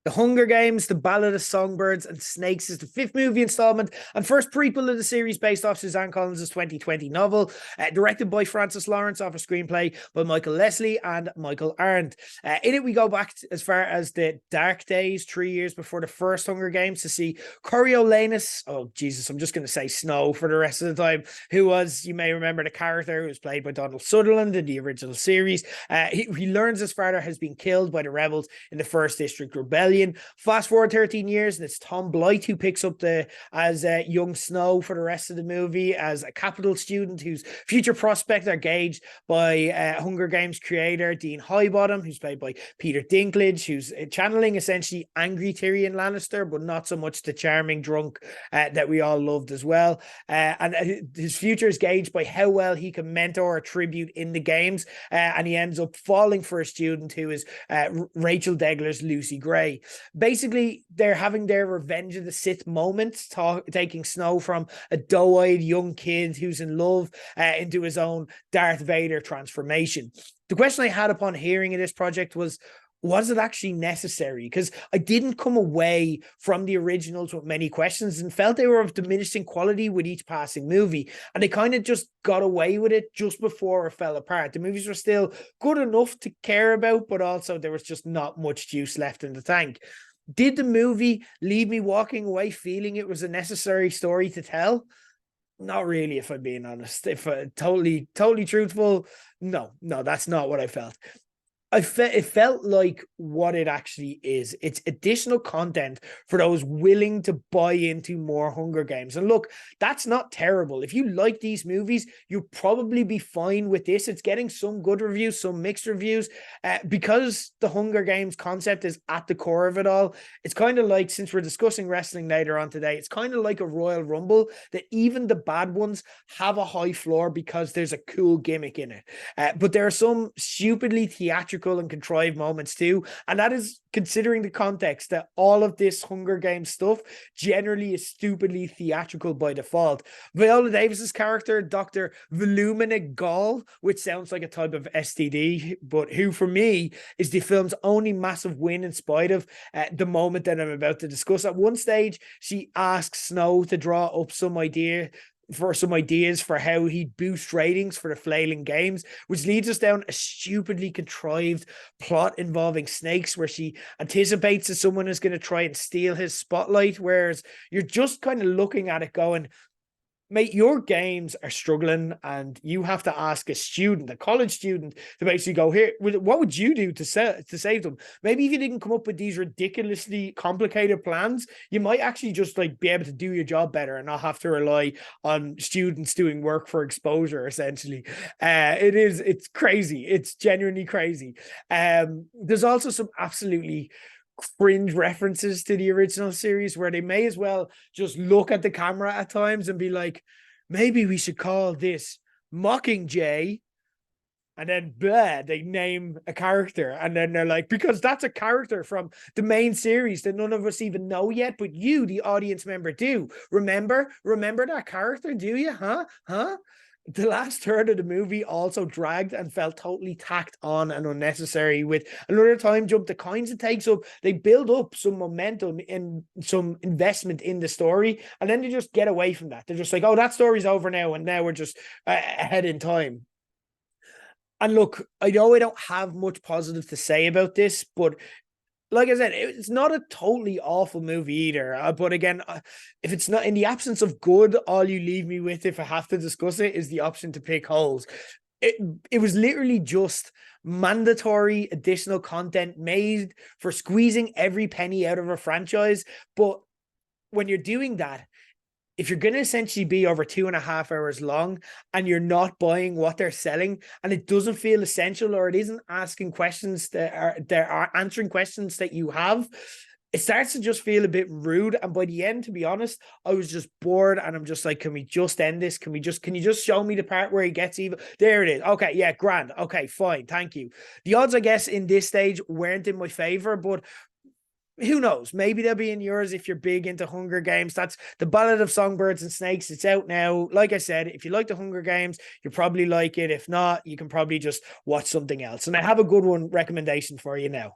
The Hunger Games, The Ballad of Songbirds and Snakes is the fifth movie installment and first prequel of the series based off Suzanne Collins' 2020 novel, directed by Francis Lawrence off a screenplay by Michael Leslie and Michael Arndt. In it, we go back as far as the dark days, 3 years before the first Hunger Games, to see Coriolanus, oh Jesus, I'm just going to say Snow for the rest of the time, who was, you may remember the character who was played by Donald Sutherland in the original series. He learns his father has been killed by the rebels in the First District Rebellion. Fast forward 13 years, and it's Tom Blight who picks up as young Snow for the rest of the movie as a capital student whose future prospects are gauged by Hunger Games creator Dean Highbottom, who's played by Peter Dinklage, who's channeling essentially angry Tyrion Lannister, but not so much the charming drunk that we all loved as well. And his future is gauged by how well he can mentor or tribute in the games, and he ends up falling for a student who is Rachel Degler's Lucy Gray. Basically, they're having their Revenge of the Sith moment, taking Snow from a doe-eyed young kid who's in love into his own Darth Vader transformation. The question I had upon hearing of this project was it actually necessary? Because I didn't come away from the originals with many questions and felt they were of diminishing quality with each passing movie. And they kind of just got away with it just before it fell apart. The movies were still good enough to care about, but also there was just not much juice left in the tank. Did the movie leave me walking away feeling it was a necessary story to tell? Not really, if I'm being honest. If totally truthful, no, that's not what I felt. It felt like what it actually is. It's additional content for those willing to buy into more Hunger Games. And look, that's not terrible. If you like these movies, you'll probably be fine with this. It's getting some good reviews, some mixed reviews, because the Hunger Games concept is at the core of it all. It's kind of like, since we're discussing wrestling later on today, it's kind of like a Royal Rumble, that even the bad ones have a high floor because there's a cool gimmick in it. But there are some stupidly theatrical and contrived moments too, and that is considering the context that all of this Hunger Games stuff generally is stupidly theatrical by default. Viola Davis's character, Dr. Volumina Gall, which sounds like a type of STD, but who for me is the film's only massive win in spite of the moment that I'm about to discuss. At one stage, she asks Snow to draw up some ideas for how he'd boost ratings for the flailing games, which leads us down a stupidly contrived plot involving snakes, where she anticipates that someone is going to try and steal his spotlight, whereas you're just kind of looking at it going, mate, your games are struggling and you have to ask a college student, to basically go, here, what would you do to save them? Maybe if you didn't come up with these ridiculously complicated plans, you might actually just be able to do your job better and not have to rely on students doing work for exposure, essentially. It's crazy. It's genuinely crazy. There's also some absolutely cringe references to the original series where they may as well just look at the camera at times and be like, maybe we should call this Mockingjay, and then blah, they name a character, and then they're like, because that's a character from the main series that none of us even know yet, but you, the audience member, do. Remember that character, do you? Huh? The last third of the movie also dragged and felt totally tacked on and unnecessary, with another time jump the kinds it takes up. They build up some momentum and some investment in the story, and then they just get away from that. They're just like, oh, that story's over now, and now we're just ahead in time. And look, I know I don't have much positive to say about this, but like I said, it's not a totally awful movie either. But again, if it's not, in the absence of good, all you leave me with, if I have to discuss it, is the option to pick holes. It was literally just mandatory additional content made for squeezing every penny out of a franchise. But when you're doing that, if you're going to essentially be over 2.5 hours long and you're not buying what they're selling, and it doesn't feel essential, or it isn't asking questions that are answering questions that you have, it starts to just feel a bit rude. And by the end, to be honest, I was just bored, and I'm just like, can we just end this? Can you just show me the part where he gets even? There it is. Okay, yeah, grand. Okay, fine. Thank you. The odds, I guess, in this stage weren't in my favor, but who knows? Maybe they'll be in yours if you're big into Hunger Games. That's The Ballad of Songbirds and Snakes. It's out now. Like I said, if you like the Hunger Games, you probably like it. If not, you can probably just watch something else. And I have a good one recommendation for you now.